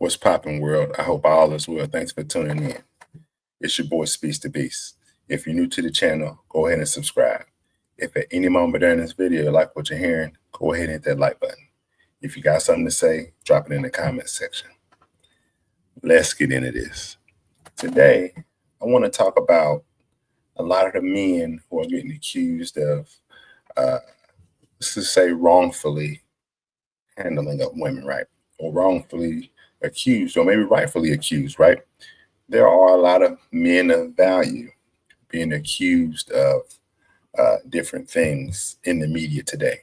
What's poppin', world? I hope all is well. Thanks for tuning in. It's your boy, Speaks the Beast. If you're new to the channel, go ahead and subscribe. If at any moment during this video you like what you're hearing, go ahead and hit that like button. If you got something to say, drop it in the comments section. Let's get into this. Today, I want to talk about a lot of the men who are getting accused of, let's just say, wrongfully handling of women, right? Or wrongfully accused, or maybe rightfully accused, right? There are a lot of men of value being accused of different things in the media today.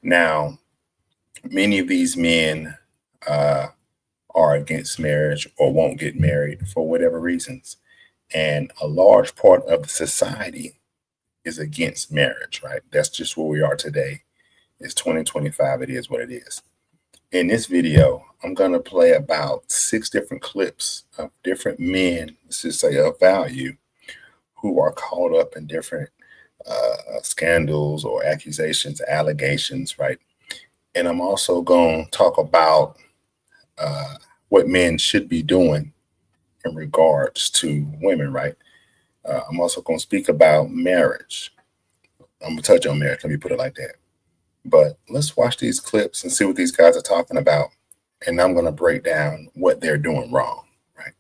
Now, many of these men are against marriage or won't get married for whatever reasons. And a large part of the society is against marriage, right? That's just where we are today. It's 2025. It is what it is. In this video, I'm going to play about 6 different clips of different men, let's just say of value, who are caught up in different scandals or accusations, allegations, right? And I'm also going to talk about what men should be doing in regards to women, right? I'm also going to speak about marriage. I'm going to touch on marriage. Let me put it like that. But let's watch these clips and see what these guys are talking about. And I'm going to break down what they're doing wrong, right?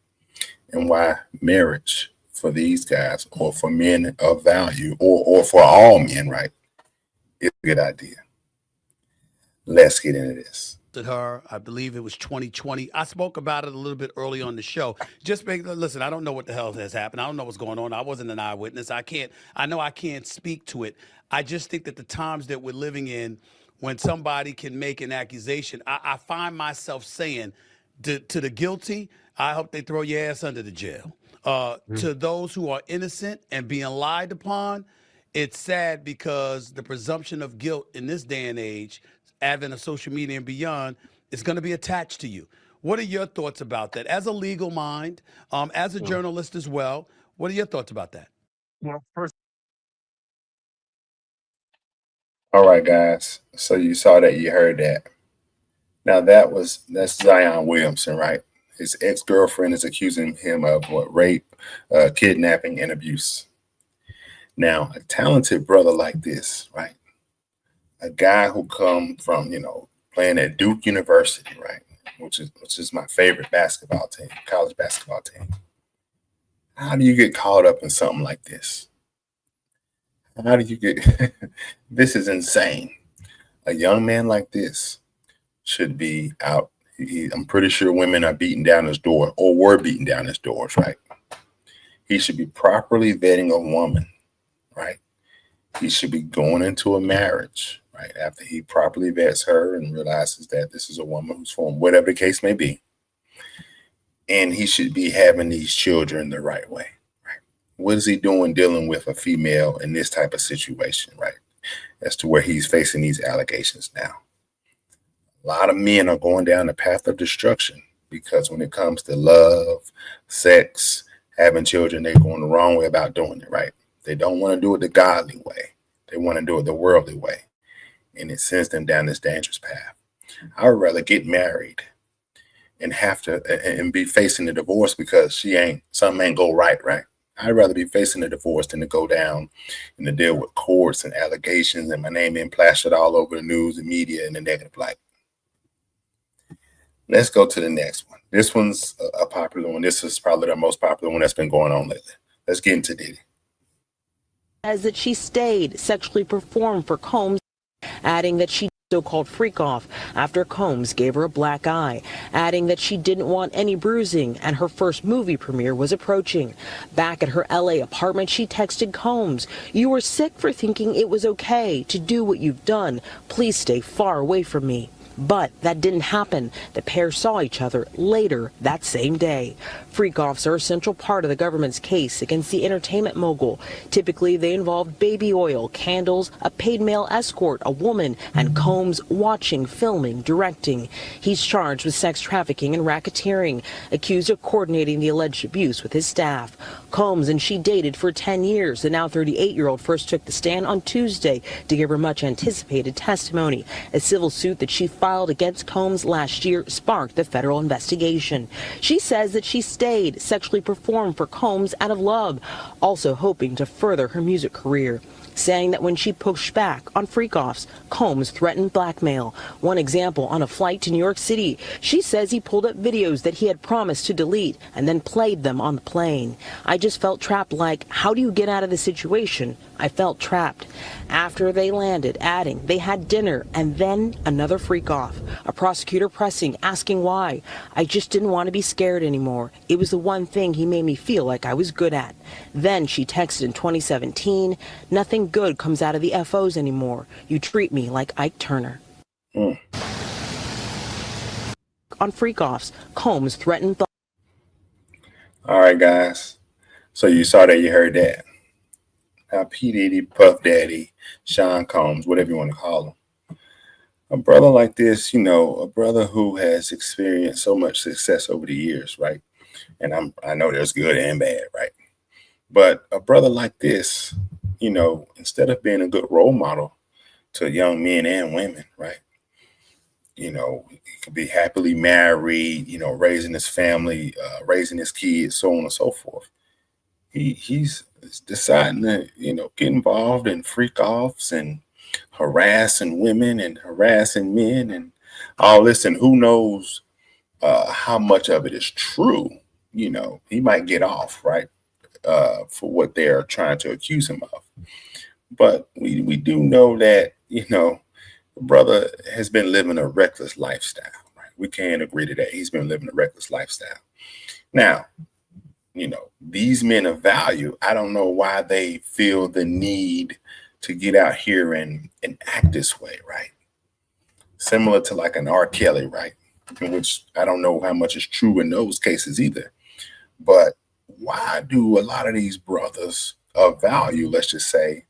And why marriage for these guys, or for men of value, or for all men, right, is a good idea. Let's get into this. Her, I believe it was 2020. I spoke about it a little bit early on the show. Listen, I don't know what the hell has happened. I don't know what's going on. I wasn't an eyewitness. I know I can't speak to it. I just think that the times that we're living in, when somebody can make an accusation, I find myself saying to the guilty, I hope they throw your ass under the jail. To those who are innocent and being lied upon, it's sad because the presumption of guilt in this day and age, advent of social media and beyond, is going to be attached to you. What are your thoughts about that? As a legal mind, as a journalist as well, what are your thoughts about that? Well, first, All right, guys. So you saw that, you heard that. Now that's Zion Williamson, right? His ex-girlfriend is accusing him of rape, kidnapping, and abuse. Now, a talented brother like this, right? A guy who come from, playing at Duke University, right? Which is my favorite basketball team, college basketball team. How do you get caught up in something like this? How do you get, this is insane. A young man like this should be out. I'm pretty sure women are beating down his door, or were beating down his doors, right? He should be properly vetting a woman, right? He should be going into a marriage, right, after he properly vets her and realizes that this is a woman who's from whatever the case may be. And he should be having these children the right way, right? What is he doing dealing with a female in this type of situation, right? As to where he's facing these allegations now. A lot of men are going down the path of destruction because when it comes to love, sex, having children, they're going the wrong way about doing it, right? They don't want to do it the godly way. They want to do it the worldly way. And it sends them down this dangerous path. I would rather get married and have to and be facing a divorce because something ain't go right, right? I'd rather be facing a divorce than to go down and to deal with courts and allegations and my name being plastered all over the news and media in a negative light. Let's go to the next one. This one's a popular one. This is probably the most popular one that's been going on lately. Let's get into Diddy. Says that she stayed, sexually performed for Combs, adding that she so-called freak off after Combs gave her a black eye, adding that she didn't want any bruising and her first movie premiere was approaching. Back at her LA apartment, she texted Combs, "You were sick for thinking it was okay to do what you've done. Please stay far away from me." But that didn't happen. The pair saw each other later that same day. Freak-offs are a central part of the government's case against the entertainment mogul. Typically, they involve baby oil, candles, a paid male escort, a woman, and Combs watching, filming, directing. He's charged with sex trafficking and racketeering, accused of coordinating the alleged abuse with his staff. Combs and she dated for 10 years. The now 38-year-old first took the stand on Tuesday to give her much-anticipated testimony, a civil suit that she filed filed against Combs last year sparked the federal investigation. She says that she stayed, sexually performed for Combs out of love, also hoping to further her music career, saying that when she pushed back on freak-offs, Combs threatened blackmail. One example, on a flight to New York City, she says he pulled up videos that he had promised to delete and then played them on the plane. I just felt trapped, like, how do you get out of the situation? I felt trapped. After they landed, adding they had dinner and then another freak-off. A prosecutor pressing, asking why. I just didn't want to be scared anymore. It was the one thing he made me feel like I was good at. Then she texted in 2017, nothing good comes out of the FOs anymore. You treat me like Ike Turner. On freak-offs, Combs threatened. All right, guys. So you saw that, you heard that. Now, P. Diddy, Puff Daddy, Sean Combs, whatever you want to call him. A brother like this, you know, a brother who has experienced so much success over the years, right? And I know there's good and bad, right? But a brother like this, you know, instead of being a good role model to young men and women, right? You know, he could be happily married, you know, raising his family, raising his kids, so on and so forth. He's deciding to, you know, get involved in freak offs and harassing women and harassing men and all this. And who knows how much of it is true. You know, he might get off, right, for what they're trying to accuse him of. But we do know that, you know, the brother has been living a reckless lifestyle, right? We can't agree to that. He's been living a reckless lifestyle. Now, you know, these men of value, I don't know why they feel the need to get out here and act this way, right? Similar to like an R. Kelly, right? In which I don't know how much is true in those cases either. But why do a lot of these brothers of value, let's just say,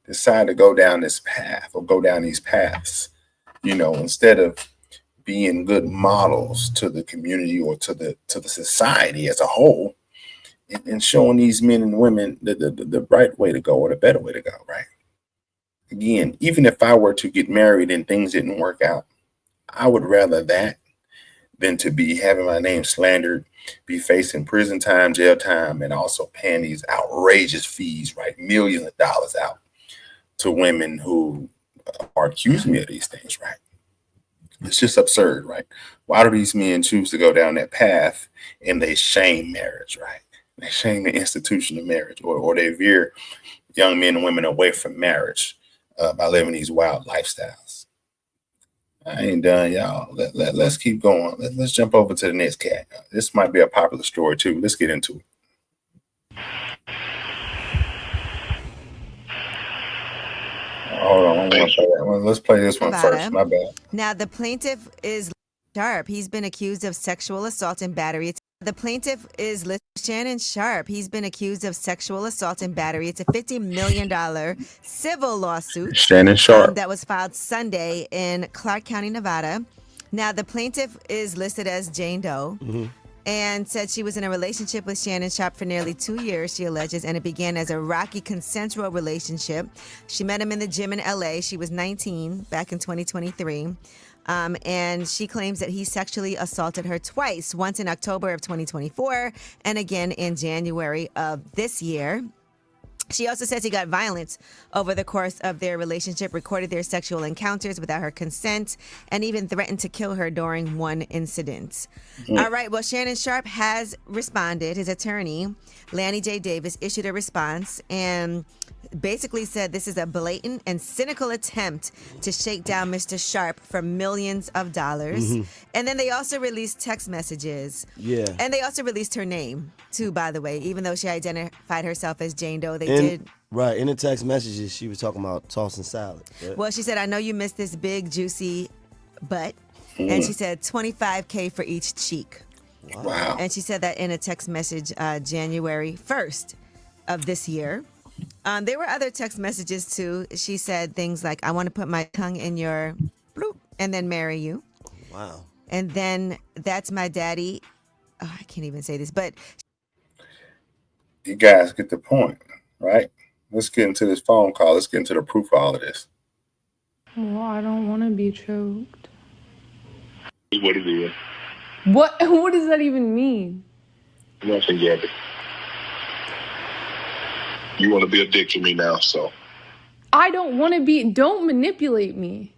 decide to go down this path or go down these paths, you know, instead of being good models to the community or to the society as a whole, and showing these men and women the right way to go or the better way to go, right? Again, even if I were to get married and things didn't work out, I would rather that than to be having my name slandered, be facing prison time, jail time, and also paying these outrageous fees, right? Millions of dollars out to women who are accusing me of these things, right? It's just absurd, right? Why do these men choose to go down that path and they shame marriage, right? They shame the institution of marriage, or they veer young men and women away from marriage by living these wild lifestyles. I ain't done, y'all. Let's keep going. Let's jump over to the next cat. This might be a popular story too. Let's get into it. Hold on, I want to play that one. Let's play this one first. My bad. Now, the plaintiff is Sharpe. He's been accused of sexual assault and battery. The plaintiff is Shannon Sharpe. He's been accused of sexual assault and battery. It's a $50 million civil lawsuit. Shannon Sharpe. That was filed Sunday in Clark County, Nevada. Now, the plaintiff is listed as Jane Doe. And said she was in a relationship with Shannon Sharpe for nearly 2 years, she alleges, and it began as a rocky, consensual relationship. She met him in the gym in L.A. She was 19 back in 2023. And she claims that he sexually assaulted her twice, once in October of 2024 and again in January of this year. She also says he got violent over the course of their relationship, recorded their sexual encounters without her consent, and even threatened to kill her during one incident. All right, well, Shannon Sharpe has responded. His attorney, Lanny J. Davis, issued a response and basically said this is a blatant and cynical attempt to shake down Mr. Sharpe for millions of dollars. And then they also released text messages. Yeah. And they also released her name, too, by the way, even though she identified herself as Jane Doe. They did. Right. In the text messages, she was talking about tossing salad. Yeah. Well, she said, I know you missed this big, juicy butt. And she said $25K for each cheek. Wow. And she said that in a text message January 1st of this year. There were other text messages, too. She said things like, I want to put my tongue in your bloop and then marry you. Wow. And then that's my daddy. Oh, I can't even say this, but. You guys get the point, right? Let's get into this phone call. Let's get into the proof of all of this. Well, I don't want to be choked. What it is. What does that even mean? Nothing yet. You want to be a dick to me now, so. I don't want to be. Don't manipulate me.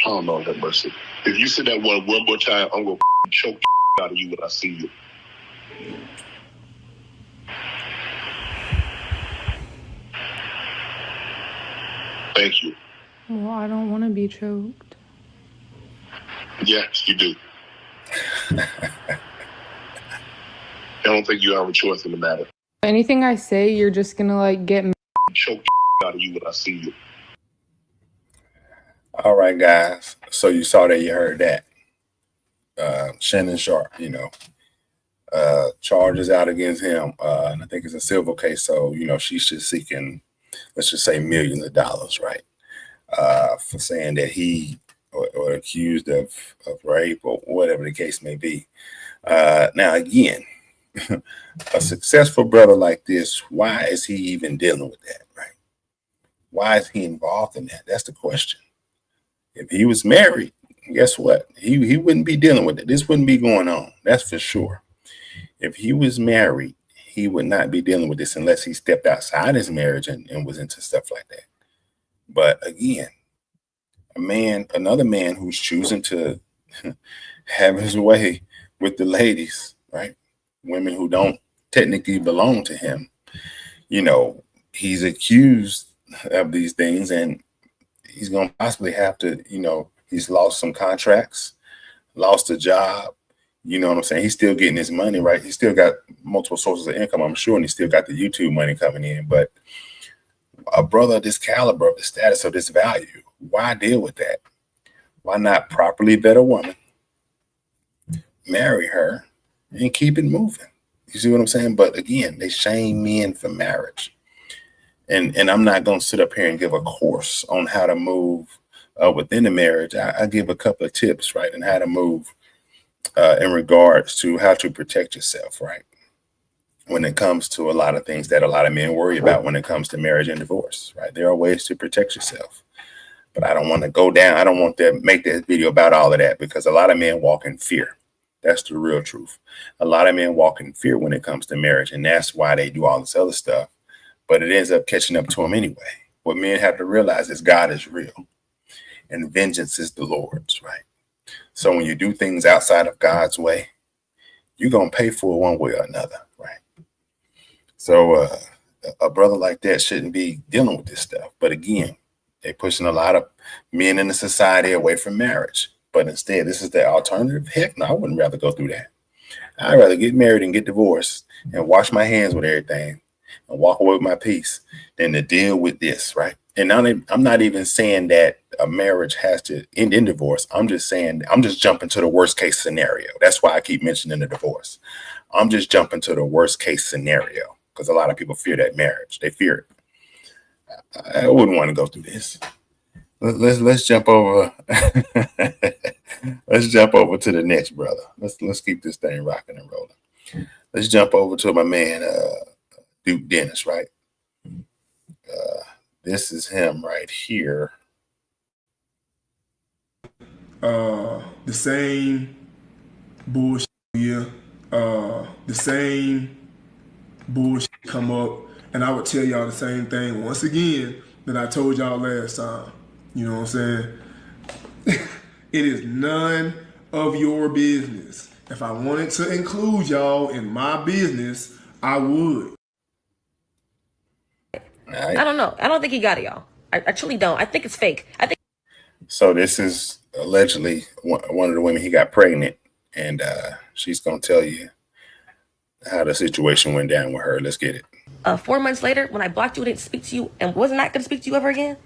I don't know that mercy. If you say that one more time, I'm going to choke the out of you when I see you. Thank you. Well, I don't want to be choked. Yes, you do. I don't think you have a choice in the matter. Anything I say, you're just gonna like get. Choke the out of you when I see you. All right, guys. So you saw that, you heard that. Shannon Sharpe, charges out against him. And I think it's a civil case. So, she's just seeking, let's just say, millions of dollars, right? For saying that he or accused of rape or whatever the case may be. Now, again, a successful brother like this, why is he even dealing with that, right? Why is he involved in that? That's the question. If he was married, guess what? He wouldn't be dealing with it. This wouldn't be going on. That's for sure. If he was married, he would not be dealing with this unless he stepped outside his marriage and was into stuff like that. But again, another man who's choosing to have his way with the ladies, right? Women who don't technically belong to him. He's accused of these things, and he's going to possibly have to, he's lost some contracts, lost a job. You know what I'm saying? He's still getting his money, right? He's still got multiple sources of income, I'm sure, and he's still got the YouTube money coming in. But a brother of this caliber, of the status, of this value, why deal with that? Why not properly vet a woman, marry her, and keep it moving? You see what I'm saying? But again, they shame men for marriage. And I'm not going to sit up here and give a course on how to move within the marriage. I give a couple of tips, right, on how to move in regards to how to protect yourself, right, when it comes to a lot of things that a lot of men worry about when it comes to marriage and divorce, right? There are ways to protect yourself. But I don't want to go down. I don't want to make this video about all of that, because a lot of men walk in fear. That's the real truth. A lot of men walk in fear when it comes to marriage, and that's why they do all this other stuff. But it ends up catching up to them anyway. What men have to realize is God is real and vengeance is the Lord's, right? So when you do things outside of God's way, you're going to pay for it one way or another, right? So a brother like that shouldn't be dealing with this stuff. But again, they're pushing a lot of men in the society away from marriage. But instead, this is the alternative. Heck no, I wouldn't rather go through that. I'd rather get married and get divorced and wash my hands with everything and walk away with my peace than to deal with this, right? And I'm not even saying that a marriage has to end in divorce. I'm just saying, I'm just jumping to the worst case scenario. That's why I keep mentioning the divorce. I'm just jumping to the worst case scenario because a lot of people fear that marriage. They fear it. I wouldn't want to go through this. Let's jump over. Let's jump over to the next brother. Let's keep this thing rocking and rolling. Let's jump over to my man, Duke Dennis, right? This is him right here. The same bullshit, yeah. The same bullshit come up, and I would tell y'all the same thing once again that I told y'all last time. You know what I'm saying? It is none of your business. If I wanted to include y'all in my business, I would. I don't know. I don't think he got it, y'all. I truly don't. I think it's fake. I think. So this is allegedly one of the women he got pregnant, and she's gonna tell you how the situation went down with her. Let's get it. 4 months later, when I blocked you, didn't speak to you, and was not gonna speak to you ever again.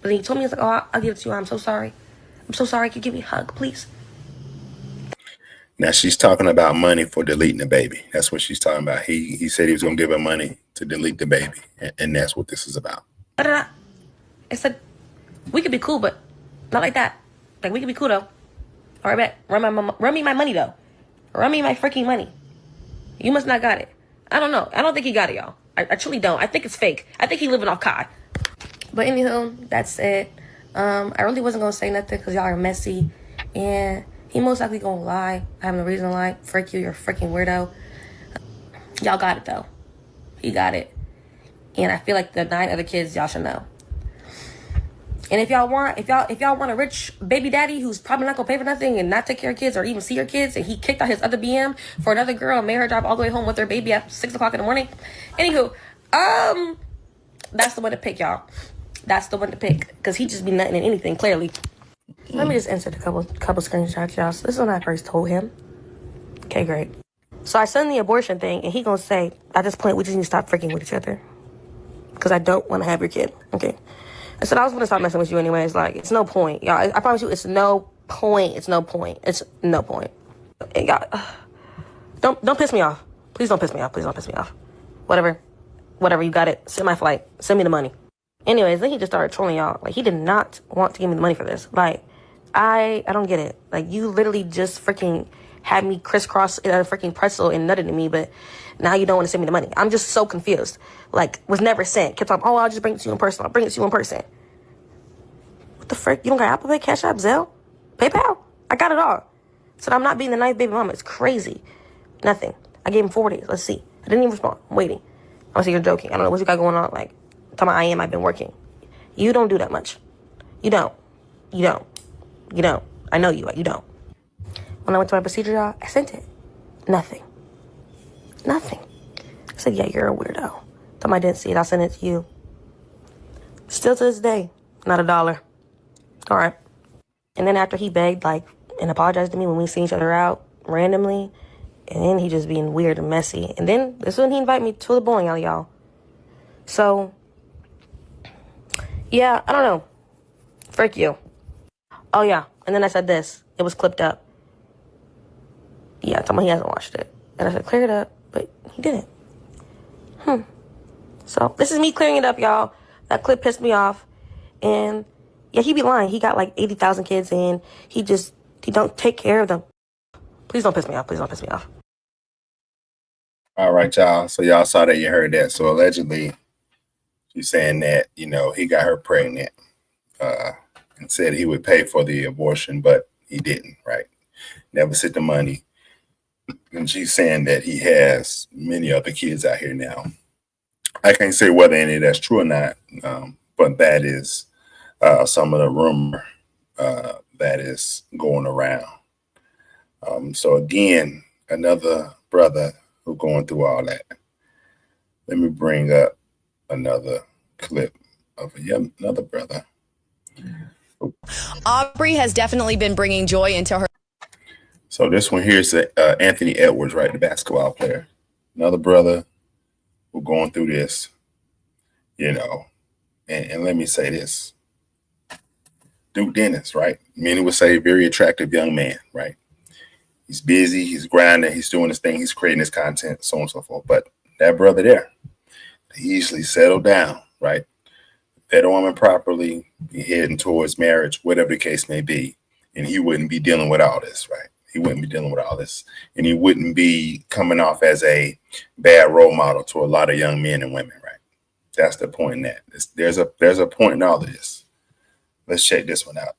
But then he told me, he's like, "Oh, I'll give it to you. I'm so sorry. I'm so sorry. Can you give me a hug, please?" Now she's talking about money for deleting the baby. That's what she's talking about. He said he was gonna give her money to delete the baby, and that's what this is about. I said, we could be cool, but not like that. Like, we could be cool though. All right, bet. Run me my money though. Run me my freaking money. You must not got it. I don't know. I don't think he got it, y'all. I truly don't. I think it's fake. I think he living off COD. But anywho, that's it. I really wasn't gonna say nothing because y'all are messy, and He most likely gonna lie. I have no reason to lie. Frick you, you're a freaking weirdo. Y'all got it though. He got it. And I feel like the 9 other kids, y'all should know. And if y'all want a rich baby daddy who's probably not gonna pay for nothing and not take care of kids or even see your kids, and he kicked out his other BM for another girl and made her drive all the way home with their baby at 6 o'clock in the morning. Anywho, that's the one to pick, y'all. That's the one to pick, because he just be nutting in anything, clearly. Let me just insert a couple screenshots, y'all. So this is when I first told him. Okay, great. So I send the abortion thing, and he gonna say, at this point, we just need to stop freaking with each other, because I don't want to have your kid. Okay. I said I was gonna stop messing with you anyways. Like, it's no point, y'all. I promise you, it's no point. It's no point. It's no point. And y'all, don't piss me off. Please don't piss me off. Please don't piss me off. Whatever, you got it. Send my flight. Send me the money. Anyways, then he just started trolling y'all. Like, he did not want to give me the money for this. Like, I don't get it. Like, you literally just freaking had me crisscross a freaking pretzel and nutted at me, but now you don't want to send me the money. I'm just so confused. Like, was never sent. Kept on, I'll just bring it to you in person. I'll bring it to you in person. What the frick? You don't got Apple Pay, Cash App, Zelle, PayPal? I got it all. Said I'm not being the nice baby mama. It's crazy. Nothing. I gave him 4 days. Let's see. I didn't even respond. I'm waiting. Honestly, you're joking. I don't know what you got going on. Like, talking about I've been working. You don't do that much. You don't. I know you don't. When I went to my procedure, y'all, I sent it. Nothing. I said, yeah, you're a weirdo. Tell me I didn't see it. I'll send it to you. Still to this day, not $1. All right. And then after he begged, like, and apologized to me when we seen each other out randomly, and then he just being weird and messy. And then this is when he invited me to the bowling alley, y'all. So, yeah, I don't know. Frick you. Oh, yeah. And then I said this. It was clipped up. Yeah, tell me he hasn't watched it. And I said, clear it up. But he didn't. So, this is me clearing it up, y'all. That clip pissed me off. And, yeah, he be lying. He got like 80,000 kids, and he don't take care of them. Please don't piss me off. Please don't piss me off. All right, y'all. So y'all saw that, you heard that. So allegedly, she's saying that, he got her pregnant and said he would pay for the abortion, but he didn't, right? Never sent the money. And she's saying that he has many other kids out here now. I can't say whether any of that's true or not, but that is some of the rumor that is going around. So again, another brother who going through all that. Let me bring up another clip of another brother. Aubrey has definitely been bringing joy into her. So this one here is Anthony Edwards, right, the basketball player. Another brother who going through this, and let me say this. Duke Dennis, right? Many would say very attractive young man, right? He's busy, he's grinding, he's doing his thing, he's creating his content, so on and so forth. But that brother there, he usually settled down, right? Fed a woman properly, be heading towards marriage, whatever the case may be. And he wouldn't be dealing with all this, right? He wouldn't be dealing with all this. And he wouldn't be coming off as a bad role model to a lot of young men and women, right? That's the point in that. There's a point in all of this. Let's check this one out.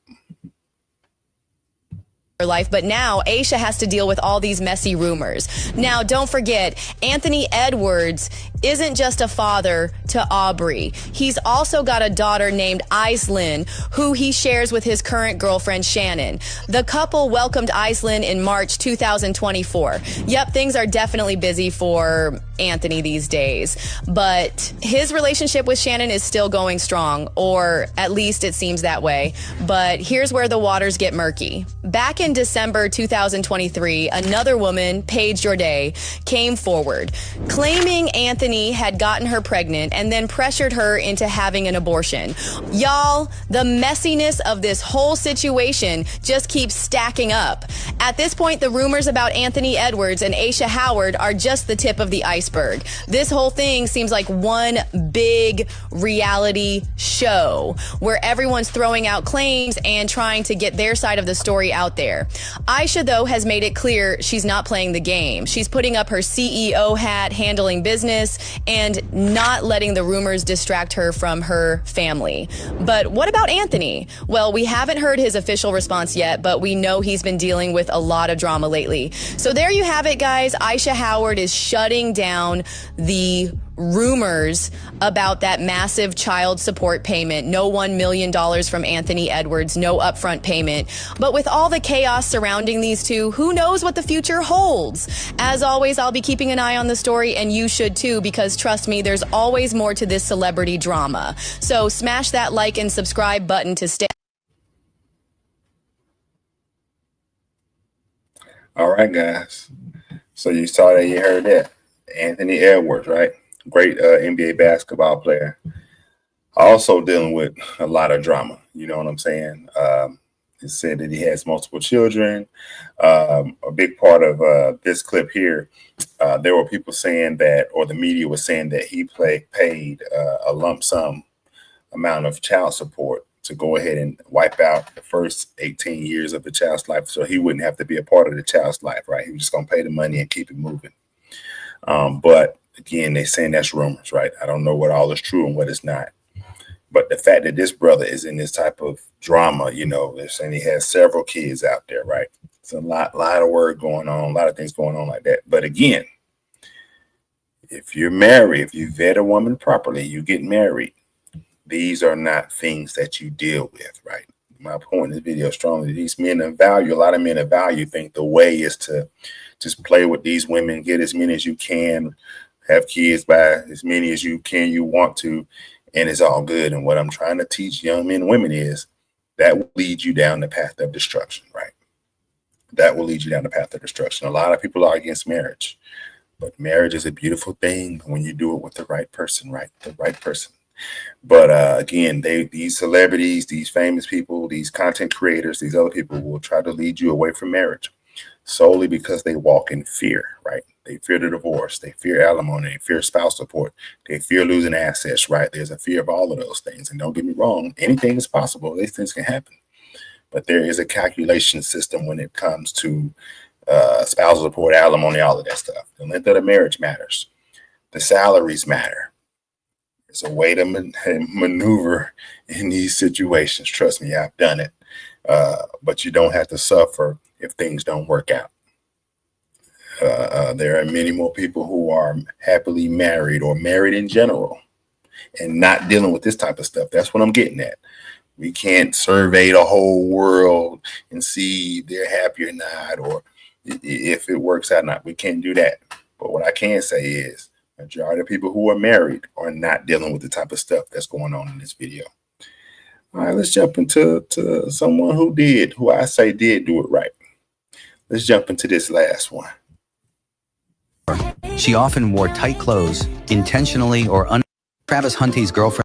Life, but now Aisha has to deal with all these messy rumors. Now, don't forget, Anthony Edwards isn't just a father to Aubrey. He's also got a daughter named Iceland, who he shares with his current girlfriend, Shannon. The couple welcomed Iceland in March 2024. Yep, things are definitely busy for Anthony these days, but his relationship with Shannon is still going strong, or at least it seems that way. But here's where the waters get murky. Back in December 2023, another woman, Paige Jorday, came forward claiming Anthony had gotten her pregnant and then pressured her into having an abortion. Y'all, the messiness of this whole situation just keeps stacking up. At this point, the rumors about Anthony Edwards and Aisha Howard are just the tip of the iceberg. iceberg. This whole thing seems like one big reality show where everyone's throwing out claims and trying to get their side of the story out there. Aisha, though, has made it clear she's not playing the game. She's putting up her CEO hat, handling business, and not letting the rumors distract her from her family. But what about Anthony? Well, we haven't heard his official response yet, but we know he's been dealing with a lot of drama lately. So there you have it, guys. Aisha Howard is shutting down the rumors about that massive child support payment. No $1 million from Anthony Edwards, no upfront payment. But with all the chaos surrounding these two, who knows what the future holds? As always, I'll be keeping an eye on the story, and you should too, because trust me, there's always more to this celebrity drama. So smash that like and subscribe button to stay. All right, guys. So you saw that, you heard that. Anthony Edwards, right? Great NBA basketball player. Also dealing with a lot of drama. You know what I'm saying? He said that he has multiple children. A big part of this clip here, there were people saying that, or the media was saying that he paid a lump sum amount of child support to go ahead and wipe out the first 18 years of the child's life, so he wouldn't have to be a part of the child's life, right? He was just going to pay the money and keep it moving. But again, they're saying that's rumors, right? I don't know what all is true and what is not. But the fact that this brother is in this type of drama, you know, they're saying he has several kids out there, right? It's a lot of work going on, a lot of things going on like that. But again, if you're married, if you vet a woman properly, you get married, these are not things that you deal with, right? My point in this video strongly, these men of value, a lot of men of value think the way is to just play with these women, get as many as you can, have kids by as many as you can, you want to, and it's all good. And what I'm trying to teach young men and women is that will lead you down the path of destruction, right? That will lead you down the path of destruction. A lot of people are against marriage, but marriage is a beautiful thing when you do it with the right person, right? The right person. But again, these celebrities, these famous people, these content creators, these other people will try to lead you away from marriage solely because they walk in fear, right? They fear the divorce, they fear alimony, they fear spouse support, they fear losing assets, right? There's a fear of all of those things. And don't get me wrong, anything is possible. These things can happen. But there is a calculation system when it comes to spousal support, alimony, all of that stuff. The length of the marriage matters. The salaries matter. It's a way to maneuver in these situations. Trust me, I've done it. But you don't have to suffer if things don't work out. There are many more people who are happily married or married in general and not dealing with this type of stuff. That's what I'm getting at. We can't survey the whole world and see if they're happy or not, or if it works out or not. We can't do that. But what I can say is, majority of people who are married are not dealing with the type of stuff that's going on in this video. All right, let's jump into someone who I say did do it right. Let's jump into this last one. She often wore tight clothes, intentionally or Travis Hunte's girlfriend.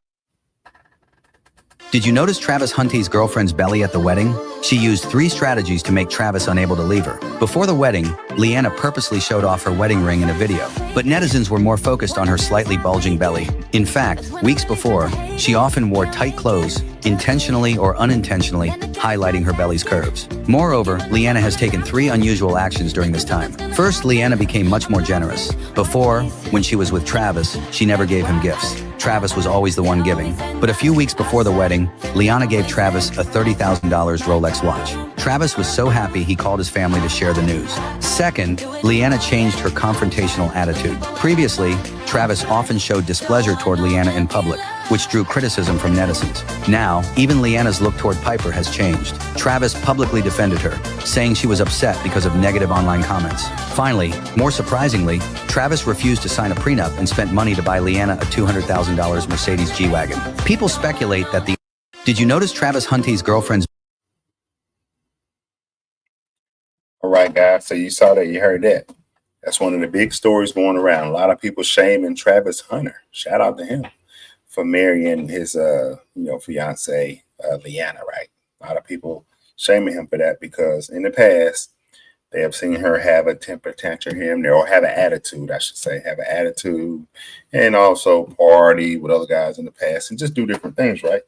Did you notice Travis Hunte's girlfriend's belly at the wedding? She used 3 strategies to make Travis unable to leave her. Before the wedding, Leanna purposely showed off her wedding ring in a video, but netizens were more focused on her slightly bulging belly. In fact, weeks before, she often wore tight clothes, intentionally or unintentionally highlighting her belly's curves. Moreover, Leanna has taken 3 unusual actions during this time. First, Leanna became much more generous. Before, when she was with Travis, she never gave him gifts. Travis was always the one giving. But a few weeks before the wedding, Leanna gave Travis a $30,000 Rolex watch. Travis was so happy he called his family to share the news. Second, Leanna changed her confrontational attitude. Previously, Travis often showed displeasure toward Leanna in public, which drew criticism from netizens. Now, even Leanna's look toward Piper has changed. Travis publicly defended her, saying she was upset because of negative online comments. Finally, more surprisingly, Travis refused to sign a prenup and spent money to buy Leanna a $200,000 Mercedes G-Wagon. People speculate that the... Did you notice Travis Hunte's girlfriend's... All right, guys. So you saw that, you heard that. That's one of the big stories going around. A lot of people shaming Travis Hunter. Shout out to him for marrying his, fiance, Leanna, right? A lot of people shaming him for that because in the past, They have seen her have a temper tantrum here and there, or have an attitude, I should say, have an attitude, and also party with other guys in the past and just do different things, right?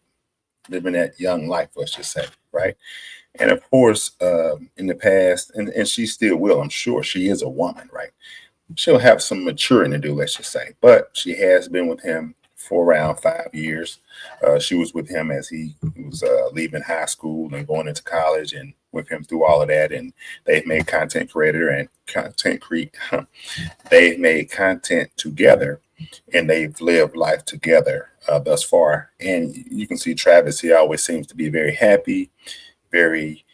Living that young life, let's just say, right? And of course, in the past, and she still will, I'm sure, she is a woman, right? She'll have some maturing to do, let's just say, but she has been with him for around 5 years. She was with him as he was leaving high school and going into college, and with him through all of that. And they've made content creator and they've made content together, and they've lived life together thus far. And you can see Travis, he always seems to be very happy, very,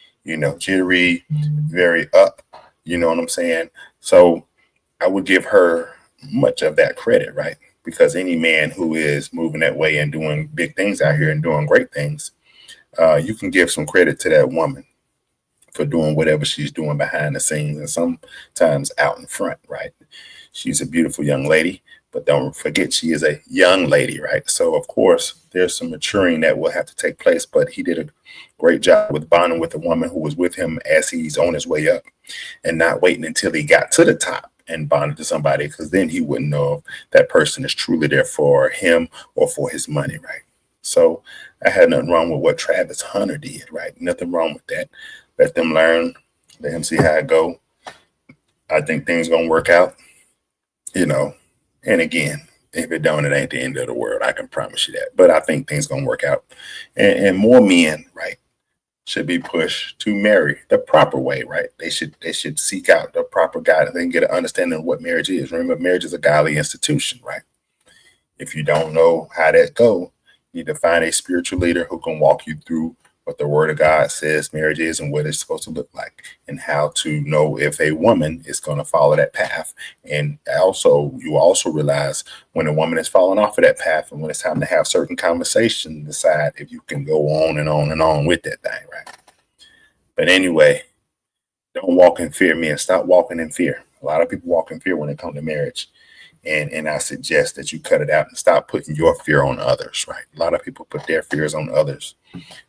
jittery, very up, you know what I'm saying? So I would give her much of that credit, right? Because any man who is moving that way and doing big things out here and doing great things, you can give some credit to that woman for doing whatever she's doing behind the scenes and sometimes out in front, right? She's a beautiful young lady, but don't forget she is a young lady, right? So, of course, there's some maturing that will have to take place, but he did a great job with bonding with a woman who was with him as he's on his way up and not waiting until he got to the top and bonded to somebody, because then he wouldn't know if that person is truly there for him or for his money, right? So I had nothing wrong with what Travis Hunter did, right? Nothing wrong with that. Let them learn. Let him see how it go. I think things gonna work out, And again, if it don't, it ain't the end of the world. I can promise you that. But I think things gonna work out, and more men, right, should be pushed to marry the proper way, right? They should seek out the proper guidance. They can get an understanding of what marriage is. Remember, marriage is a godly institution, right? If you don't know how that go, you need to find a spiritual leader who can walk you through what the word of God says marriage is and what it's supposed to look like, and how to know if a woman is going to follow that path. And you also realize when a woman is falling off of that path and when it's time to have certain conversations, decide if you can go on and on and on with that thing, right? But anyway, don't walk in fear, men. Stop walking in fear. A lot of people walk in fear when it comes to marriage. And I suggest that you cut it out and stop putting your fear on others, right? A lot of people put their fears on others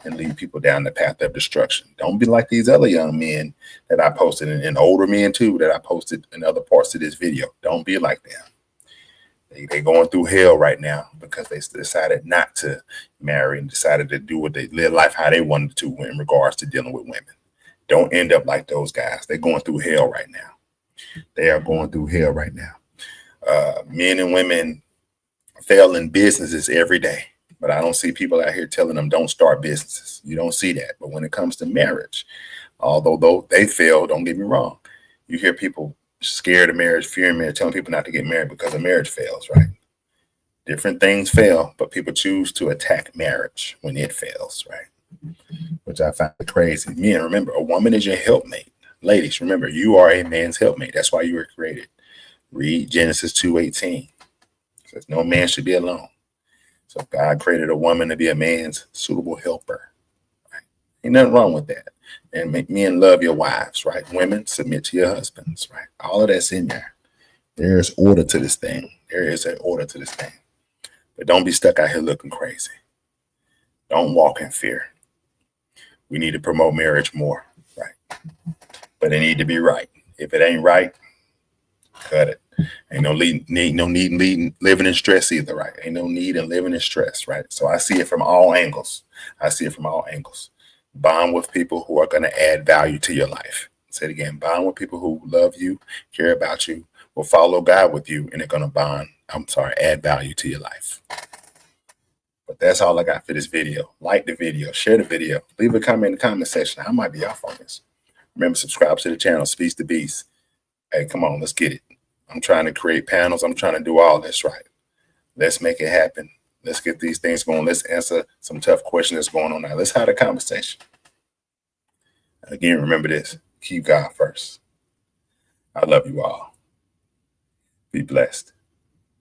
and lead people down the path of destruction. Don't be like these other young men that I posted, and older men too that I posted in other parts of this video. Don't be like them. They're going through hell right now because they decided not to marry and decided to do what they live life how they wanted to in regards to dealing with women. Don't end up like those guys. They're going through hell right now. They are going through hell right now. Men and women fail in businesses every day, but I don't see people out here telling them don't start businesses. You don't see that. But when it comes to marriage, although they fail, don't get me wrong, you hear people scared of marriage, fearing marriage, telling people not to get married because a marriage fails, right? Different things fail, but people choose to attack marriage when it fails, right? Which I find crazy. Men, remember, a woman is your helpmate. Ladies, remember, you are a man's helpmate. That's why you were created. Read Genesis 2:18. It says no man should be alone. So God created a woman to be a man's suitable helper. Right? Ain't nothing wrong with that. And make men love your wives, right? Women, submit to your husbands, right? All of that's in there. There's order to this thing. There is an order to this thing. But don't be stuck out here looking crazy. Don't walk in fear. We need to promote marriage more, right? But it need to be right. If it ain't right, cut it. Ain't no need living in stress either, right? Ain't no need in living in stress, right? So I see it from all angles. Bond with people who are going to add value to your life. Say it again. Bond with people who love you, care about you, will follow God with you, and they're going to add value to your life. But that's all I got for this video. Like the video, share the video, leave a comment in the comment section. I might be off on this. Remember, subscribe to the channel, Speaks to Beast. Hey, come on, let's get it. I'm trying to create panels. I'm trying to do all this right. Let's make it happen. Let's get these things going. Let's answer some tough questions that's going on now. Let's have a conversation. Again, remember this. Keep God first. I love you all. Be blessed.